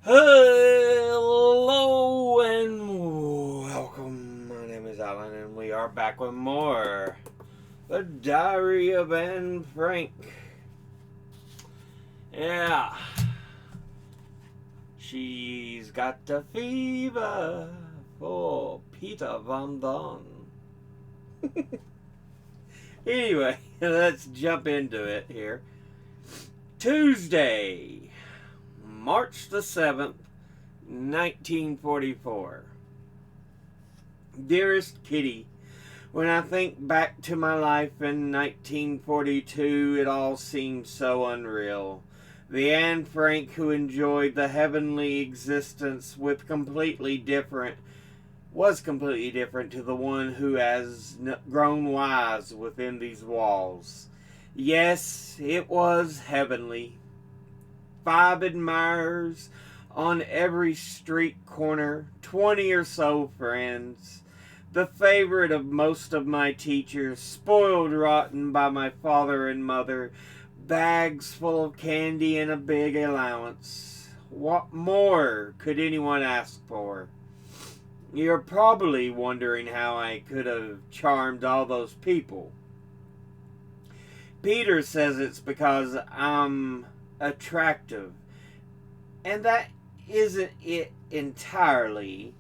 Hello and welcome. My name is Alan, and we are back with more The Diary of Anne Frank. Yeah, she's got the fever for Peter Van Damme. Anyway, let's jump into it here. Tuesday, March the 7th, 1944. Dearest Kitty, when I think back to my life in 1942, it all seems so unreal. The Anne Frank who enjoyed the heavenly existence was completely different to the one who has grown wise within these walls. Yes, it was heavenly. 5 admirers on every street corner, 20 or so friends, the favorite of most of my teachers, spoiled rotten by my father and mother, bags full of candy and a big allowance. What more could anyone ask for? You're probably wondering how I could have charmed all those people. Peter says it's because I'm attractive. And that isn't it entirely.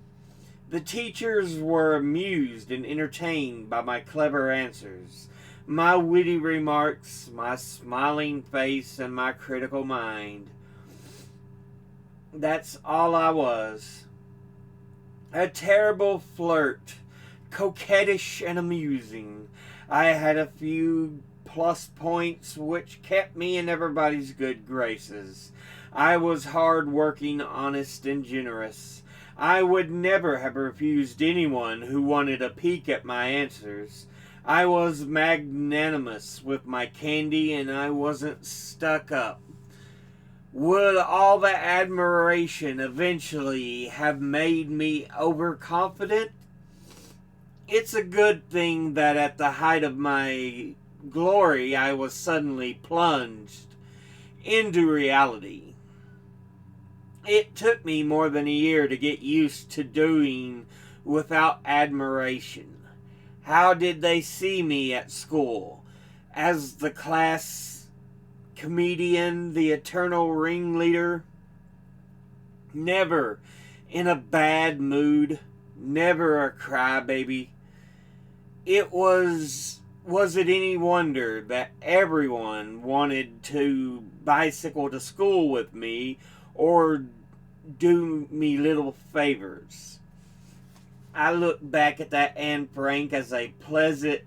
The teachers were amused and entertained by my clever answers, my witty remarks, my smiling face, and my critical mind. That's all I was. A terrible flirt, coquettish and amusing. I had a few plus points which kept me in everybody's good graces. I was hard-working, honest, and generous. I would never have refused anyone who wanted a peek at my answers. I was magnanimous with my candy, and I wasn't stuck up. Would all the admiration eventually have made me overconfident? It's a good thing that at the height of my glory I was suddenly plunged into reality. It took me more than a year to get used to doing without admiration. How did they see me at school? As the class comedian, the eternal ringleader? Never in a bad mood, never a crybaby. Was it any wonder that everyone wanted to bicycle to school with me or do me little favors? I look back at that Anne Frank as a pleasant,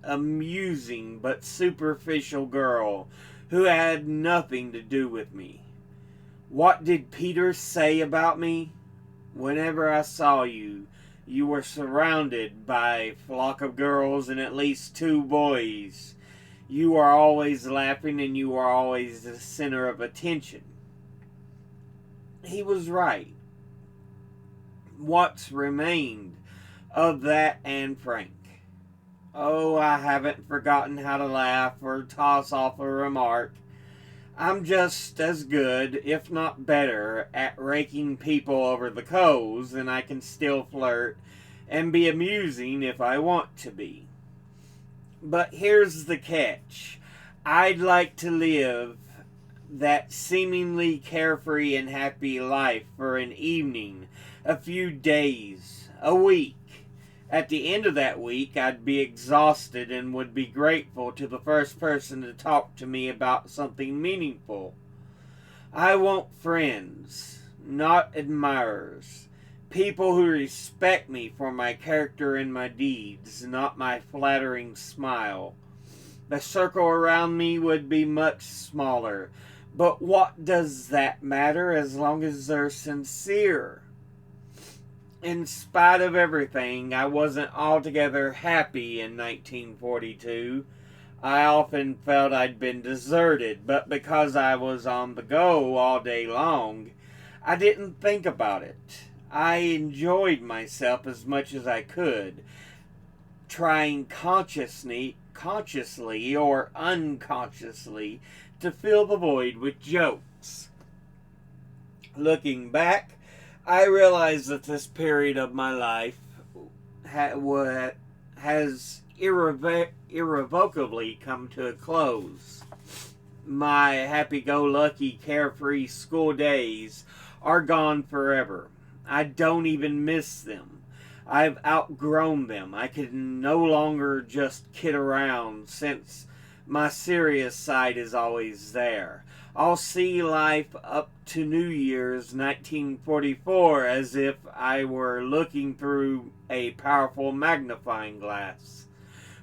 amusing, but superficial girl who had nothing to do with me. What did Peter say about me? Whenever I saw you, you were surrounded by a flock of girls and at least 2 boys. You are always laughing and you are always the center of attention. He was right. What's remained of that Anne Frank? Oh, I haven't forgotten how to laugh or toss off a remark. I'm just as good, if not better, at raking people over the coals, and I can still flirt and be amusing if I want to be. But here's the catch. I'd like to live that seemingly carefree and happy life for an evening, a few days, a week. At the end of that week, I'd be exhausted and would be grateful to the first person to talk to me about something meaningful. I want friends, not admirers. People who respect me for my character and my deeds, not my flattering smile. The circle around me would be much smaller, but what does that matter as long as they're sincere? In spite of everything, I wasn't altogether happy in 1942. I often felt I'd been deserted, but because I was on the go all day long, I didn't think about it. I enjoyed myself as much as I could, trying consciously or unconsciously to fill the void with jokes. Looking back, I realize that this period of my life has irrevocably come to a close. My happy go lucky, carefree school days are gone forever. I don't even miss them. I've outgrown them. I can no longer just kid around since my serious side is always there. I'll see life up to New Year's 1944 as if I were looking through a powerful magnifying glass.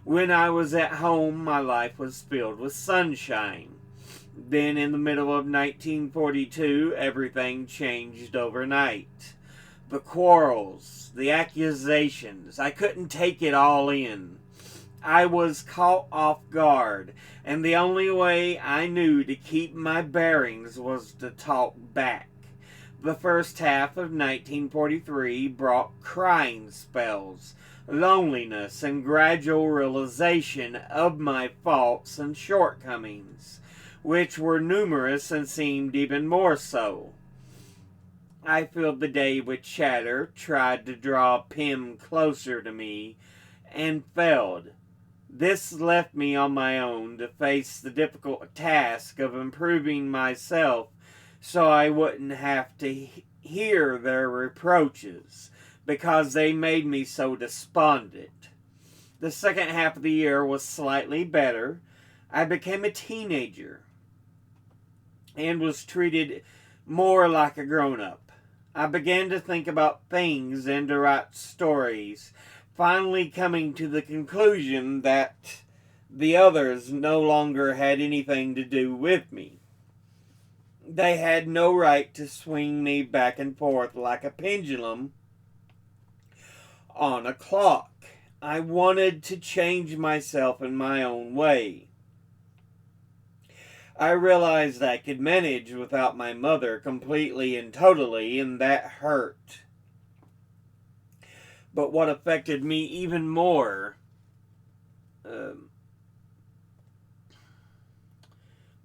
When I was at home, my life was filled with sunshine. Then, in the middle of 1942, everything changed overnight. The quarrels, the accusations, I couldn't take it all in. I was caught off guard, and the only way I knew to keep my bearings was to talk back. The first half of 1943 brought crying spells, loneliness, and gradual realization of my faults and shortcomings, which were numerous and seemed even more so. I filled the day with chatter, tried to draw Pym closer to me, and failed. This left me on my own to face the difficult task of improving myself so I wouldn't have to hear their reproaches because they made me so despondent. The second half of the year was slightly better. I became a teenager and was treated more like a grown up. I began to think about things and to write stories, finally coming to the conclusion that the others no longer had anything to do with me. They had no right to swing me back and forth like a pendulum on a clock. I wanted to change myself in my own way. I realized I could manage without my mother completely and totally, and that hurt. But what affected me even more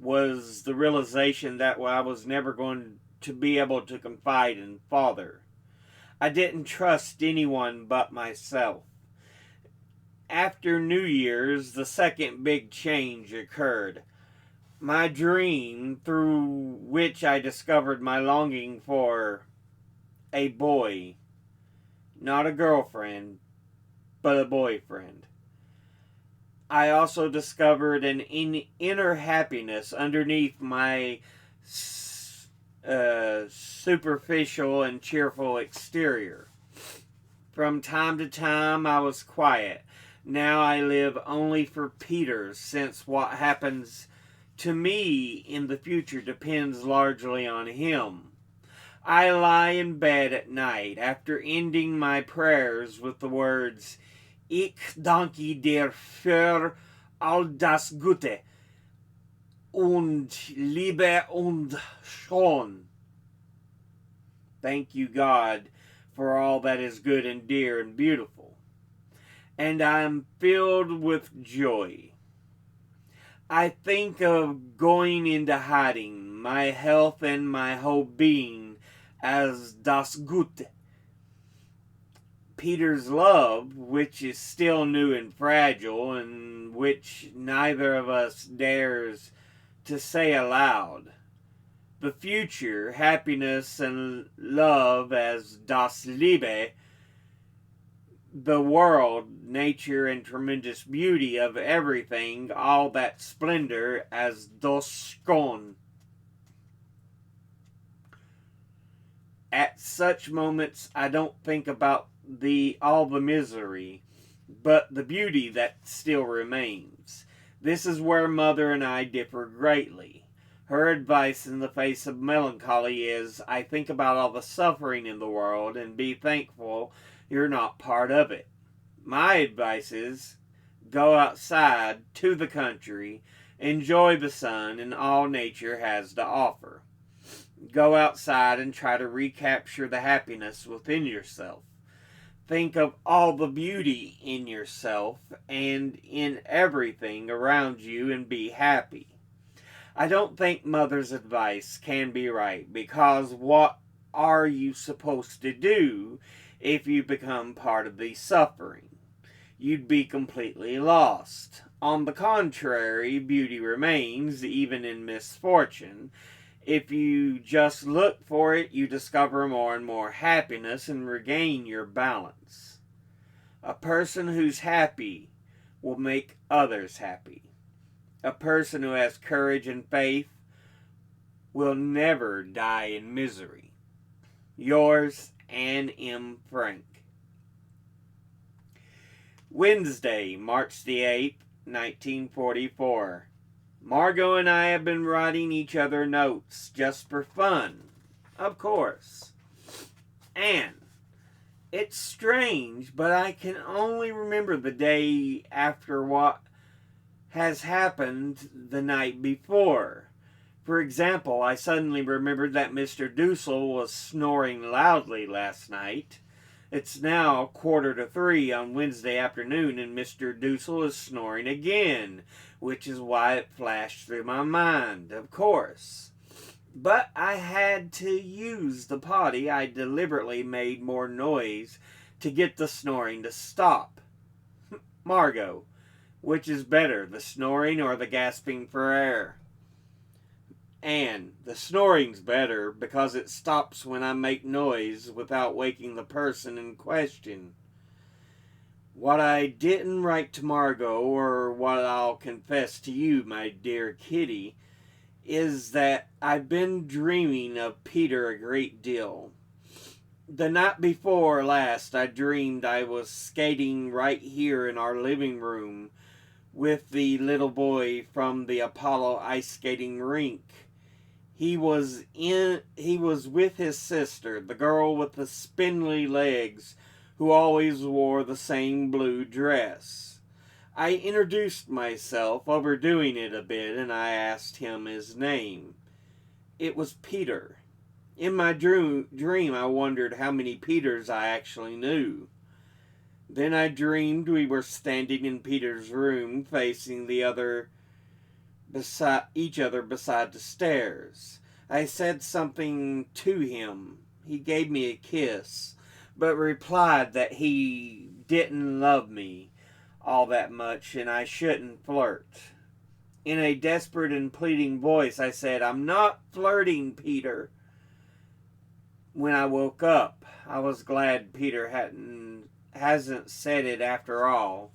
was the realization that I was never going to be able to confide in Father. I didn't trust anyone but myself. After New Year's, the second big change occurred. My dream, through which I discovered my longing for a boy, not a girlfriend, but a boyfriend. I also discovered an inner happiness underneath my superficial and cheerful exterior. From time to time, I was quiet. Now I live only for Peter, since what happens to me in the future depends largely on him. I lie in bed at night after ending my prayers with the words, Ich danke dir für all das Gute und Liebe und Schon. Thank you, God, for all that is good and dear and beautiful. And I am filled with joy. I think of going into hiding, my health and my whole being, as das Gute. Peter's love, which is still new and fragile, and which neither of us dares to say aloud. The future, happiness and love as das Liebe, the world, nature, and tremendous beauty of everything, all that splendor as das Schön. At such moments, I don't think about all the misery, but the beauty that still remains. This is where Mother and I differ greatly. Her advice in the face of melancholy is, I think about all the suffering in the world and be thankful you're not part of it. My advice is, go outside to the country, enjoy the sun and all nature has to offer. Go outside and try to recapture the happiness within yourself. Think of all the beauty in yourself and in everything around you and be happy. I don't think Mother's advice can be right, because what are you supposed to do if you become part of the suffering? You'd be completely lost. On the contrary, beauty remains, even in misfortune. If you just look for it, you discover more and more happiness and regain your balance. A person who's happy will make others happy. A person who has courage and faith will never die in misery. Yours, Anne M. Frank. Wednesday, March the 8th, 1944. Margot and I have been writing each other notes just for fun, of course. And it's strange, but I can only remember the day after what has happened the night before. For example, I suddenly remembered that Mr. Dussel was snoring loudly last night. It's now 2:45 on Wednesday afternoon, and Mr. Dussel is snoring again, which is why it flashed through my mind, of course. But I had to use the potty. I deliberately made more noise to get the snoring to stop. Margot, which is better, the snoring or the gasping for air? And the snoring's better because it stops when I make noise without waking the person in question. What I didn't write to Margot, or what I'll confess to you, my dear Kitty, is that I've been dreaming of Peter a great deal. The night before last, I dreamed I was skating right here in our living room with the little boy from the Apollo ice skating rink. He was with his sister, the girl with the spindly legs, who always wore the same blue dress. I introduced myself, overdoing it a bit, and I asked him his name. It was Peter. In my dream, I wondered how many Peters I actually knew. Then I dreamed we were standing in Peter's room, facing each other beside the stairs. I said something to him. He gave me a kiss, but replied that he didn't love me all that much and I shouldn't flirt. In a desperate and pleading voice, I said, "I'm not flirting, Peter." When I woke up, I was glad Peter hasn't said it after all.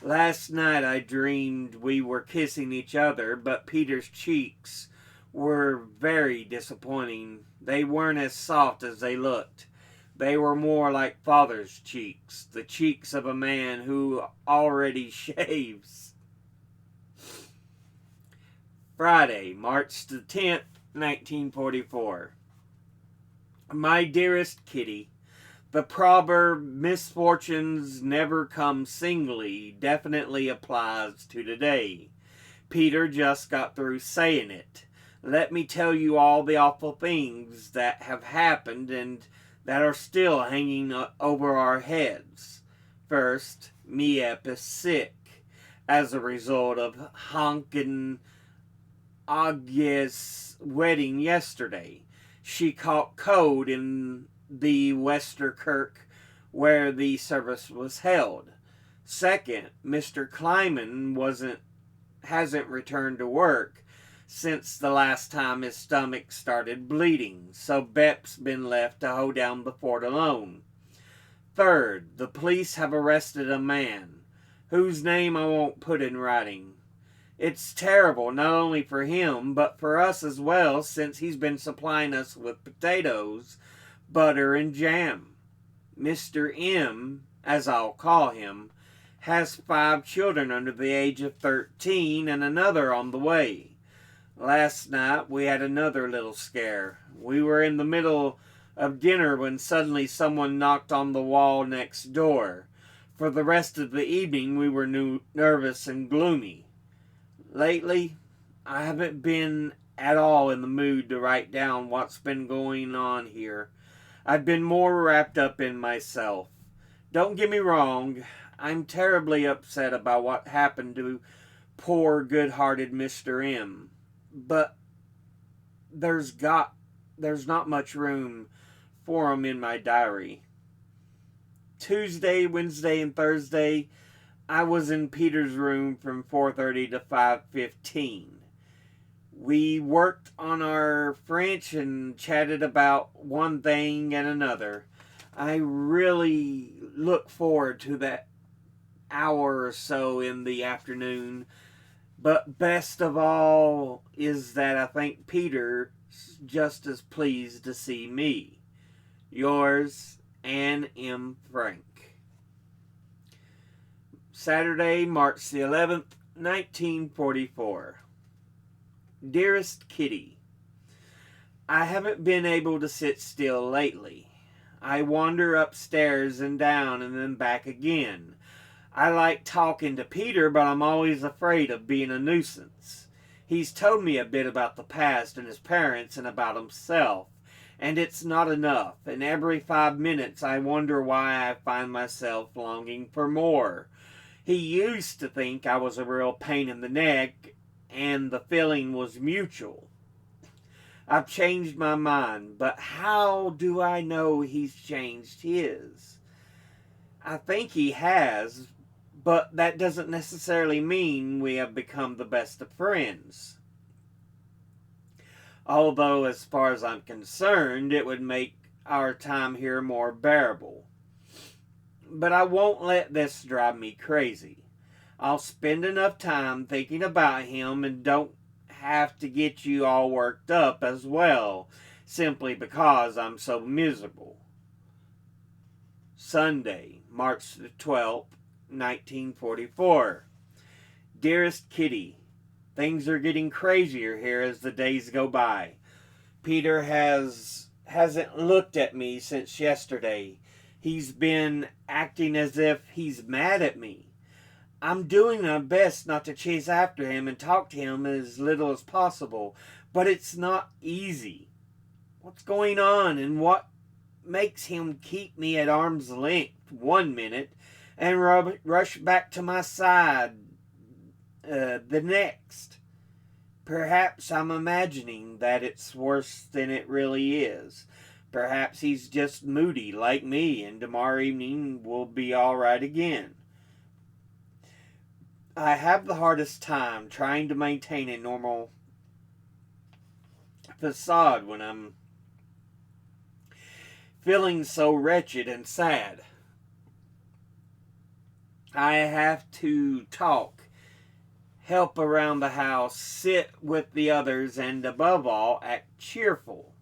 Last night I dreamed we were kissing each other, but Peter's cheeks were very disappointing. They weren't as soft as they looked. They were more like father's cheeks, the cheeks of a man who already shaves. Friday, March the 10th, 1944. My dearest Kitty, the proverb, misfortunes never come singly, definitely applies to today. Peter just got through saying it. Let me tell you all the awful things that have happened and that are still hanging over our heads. First, Miep is sick as a result of Hank and Agye's wedding yesterday. She caught cold in the Westerkirk where the service was held. Second, Mr. Kleiman hasn't returned to work since the last time his stomach started bleeding, so Bep's been left to hold down the fort alone. Third, the police have arrested a man, whose name I won't put in writing. It's terrible, not only for him, but for us as well, since he's been supplying us with potatoes, butter, and jam. Mr. M, as I'll call him, has 5 children under the age of 13 and another on the way. Last night we had another little scare. We were in the middle of dinner when suddenly someone knocked on the wall next door. For the rest of the evening we were nervous and gloomy. Lately, I haven't been at all in the mood to write down what's been going on here. I've been more wrapped up in myself. Don't get me wrong, I'm terribly upset about what happened to poor good-hearted Mr. M. but there's not much room for them in my diary. Tuesday, Wednesday, and Thursday, I was in Peter's room from 4:30 to 5:15. We worked on our French and chatted about one thing and another. I really look forward to that hour or so in the afternoon. But best of all is that I think Peter's just as pleased to see me. Yours, Ann M. Frank. Saturday, March the 11th, 1944. Dearest Kitty, I haven't been able to sit still lately. I wander upstairs and down and then back again. I like talking to Peter, but I'm always afraid of being a nuisance. He's told me a bit about the past and his parents and about himself, and it's not enough, and every 5 minutes I wonder why I find myself longing for more. He used to think I was a real pain in the neck, and the feeling was mutual. I've changed my mind, but how do I know he's changed his? I think he has, but that doesn't necessarily mean we have become the best of friends. Although, as far as I'm concerned, it would make our time here more bearable. But I won't let this drive me crazy. I'll spend enough time thinking about him and don't have to get you all worked up as well, simply because I'm so miserable. Sunday, March the 12th, 1944. Dearest Kitty, things are getting crazier here as the days go by. Peter hasn't looked at me since yesterday. He's been acting as if he's mad at me. I'm doing my best not to chase after him and talk to him as little as possible, but it's not easy. What's going on and what makes him keep me at arm's length 1 minute and rush back to my side the next? Perhaps I'm imagining that it's worse than it really is. Perhaps he's just moody like me, and tomorrow evening will be all right again. I have the hardest time trying to maintain a normal facade when I'm feeling so wretched and sad. I have to talk, help around the house, sit with the others, and above all, act cheerful.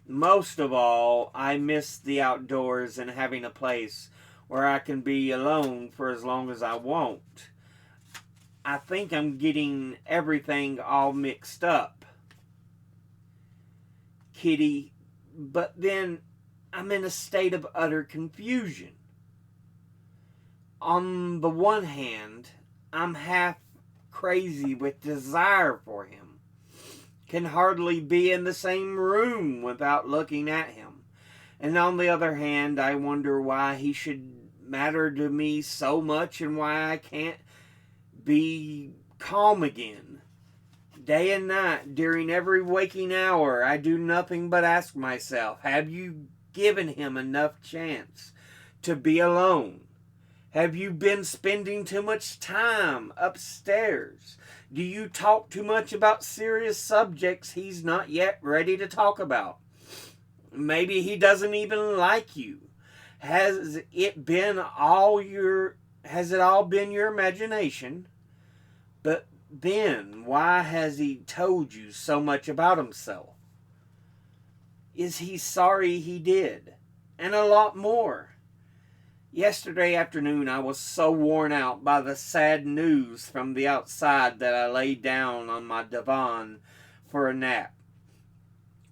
Most of all, I miss the outdoors and having a place where I can be alone for as long as I want. I think I'm getting everything all mixed up, Kitty, but then I'm in a state of utter confusion. On the one hand, I'm half crazy with desire for him. Can hardly be in the same room without looking at him. And on the other hand, I wonder why he should matter to me so much and why I can't be calm again. Day and night, during every waking hour, I do nothing but ask myself, have you given him enough chance to be alone? Have you been spending too much time upstairs? Do you talk too much about serious subjects he's not yet ready to talk about? Maybe he doesn't even like you. Has it all been your imagination? But then, why has he told you so much about himself? Is he sorry he did? And a lot more. Yesterday afternoon I was so worn out by the sad news from the outside that I lay down on my divan for a nap.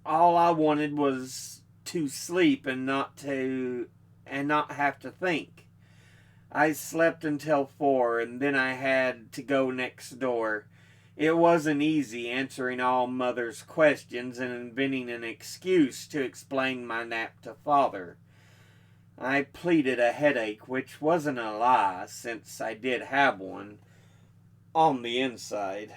All I wanted was to sleep and not have to think. I slept until 4, and then I had to go next door. It wasn't easy answering all Mother's questions and inventing an excuse to explain my nap to Father. I pleaded a headache, which wasn't a lie, since I did have one on the inside.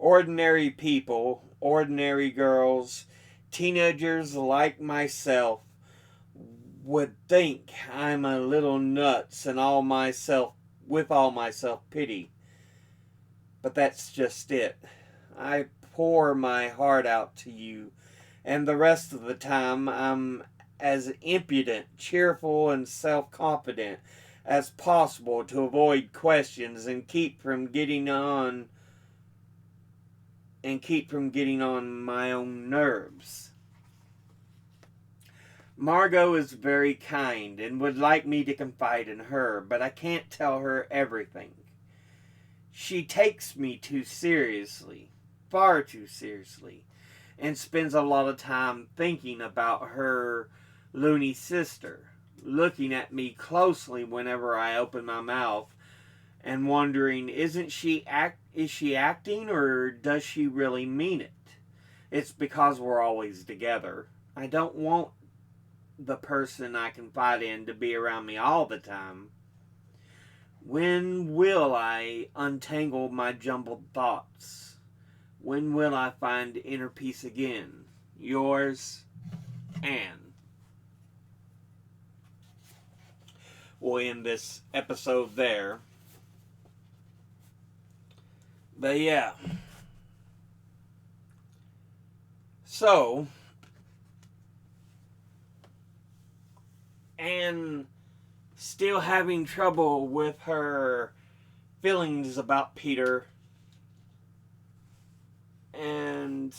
Ordinary people, ordinary girls, teenagers like myself would think I'm a little nuts and all myself with all my self-pity. But that's just it. I pour my heart out to you, and the rest of the time I'm as impudent, cheerful, and self-confident as possible to avoid questions and keep from getting on my own nerves. Margot is very kind and would like me to confide in her, but I can't tell her everything. She takes me too seriously, far too seriously, and spends a lot of time thinking about her loony sister, looking at me closely whenever I open my mouth and wondering, is she acting or does she really mean it? It's because we're always together. I don't want the person I confide in to be around me all the time. When will I untangle my jumbled thoughts? When will I find inner peace again? Yours, Anne. We'll end this episode there. But yeah. So, Anne still having trouble with her feelings about Peter, and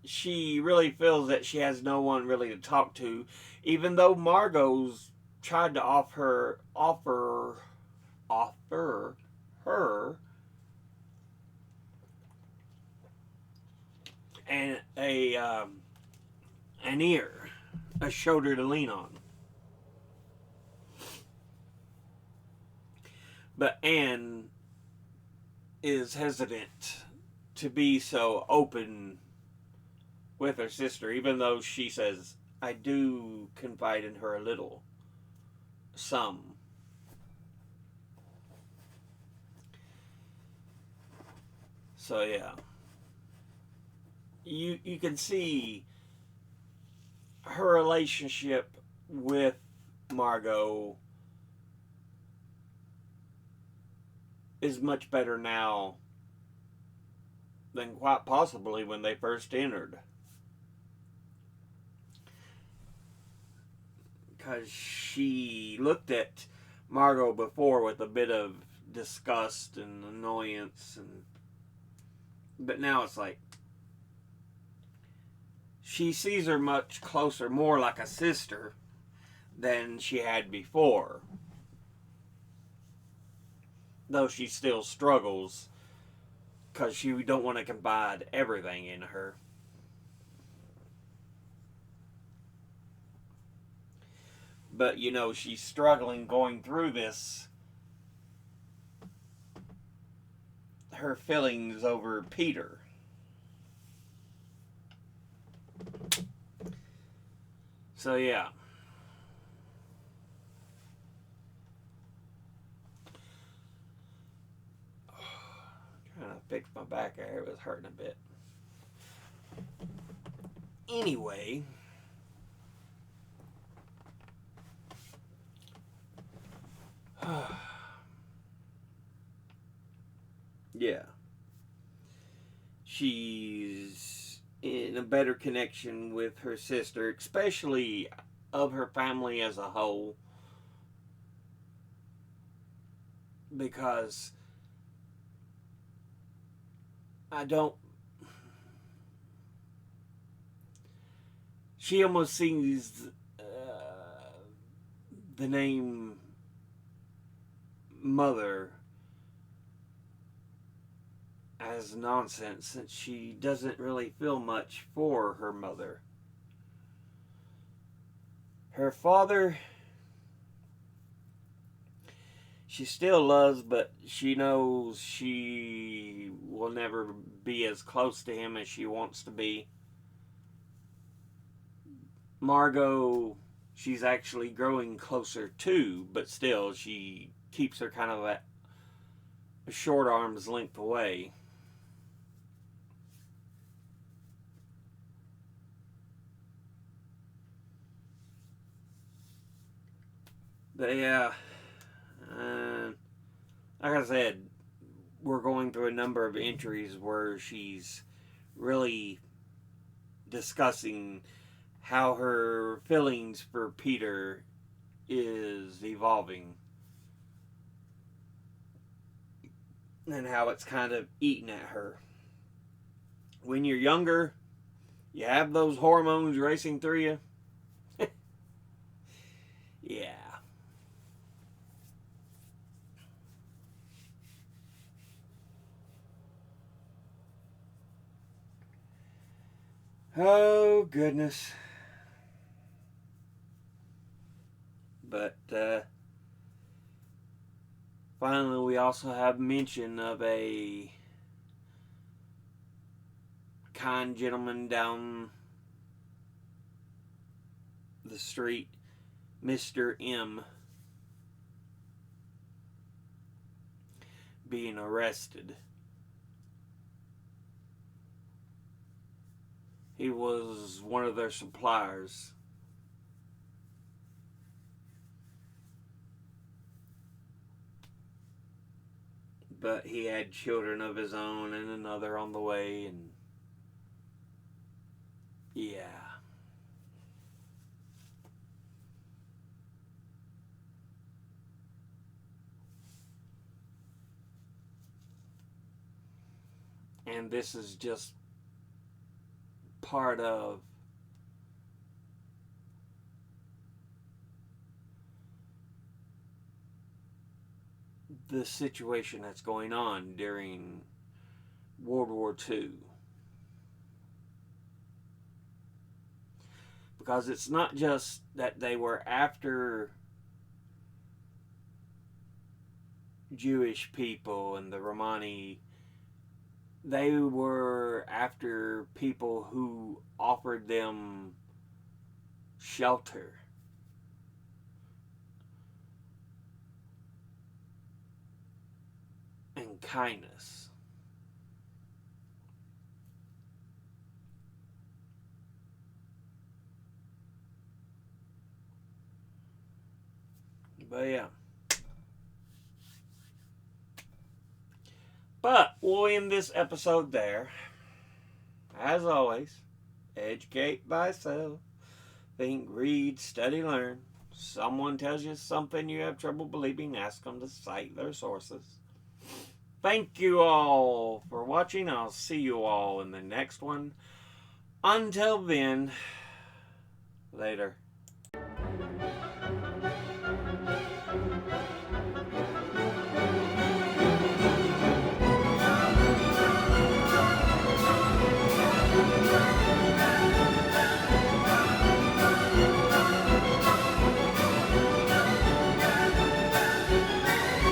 she really feels that she has no one really to talk to, even though Margot's tried to offer her an ear, a shoulder to lean on. But Anne is hesitant to be so open with her sister, even though she says, I do confide in her a little. Some. So yeah. You can see her relationship with Margot is much better now than quite possibly when they first entered. Because she looked at Margot before with a bit of disgust and annoyance, but now it's like she sees her much closer, more like a sister than she had before. Though she still struggles because she don't want to confide everything in her. But, she's struggling going through this. Her feelings over Peter. So, yeah. Trying to fix my back here. It was hurting a bit. Anyway. Yeah. She's in a better connection with her sister, especially of her family as a whole. Because she almost sees the name mother as nonsense, since she doesn't really feel much for her mother. Her father, she still loves, but she knows she will never be as close to him as she wants to be. Margot, she's actually growing closer to, but still she keeps her kind of at a short arm's length away. But yeah, like I said, we're going through a number of entries where she's really discussing how her feelings for Peter is evolving and how it's kind of eating at her. When you're younger, you have those hormones racing through you. Yeah. Oh, goodness. But finally, we also have mention of a kind gentleman down the street, Mr. M, being arrested. He was one of their suppliers. But he had children of his own and another on the way, and yeah. And this is just part of the situation that's going on during World War II. Because it's not just that they were after Jewish people and the Romani, they were after people who offered them shelter. And kindness. But yeah. But we'll end this episode there. As always, educate thyself. Think, read, study, learn. Someone tells you something you have trouble believing, ask them to cite their sources. Thank you all for watching. I'll see you all in the next one. Until then, later.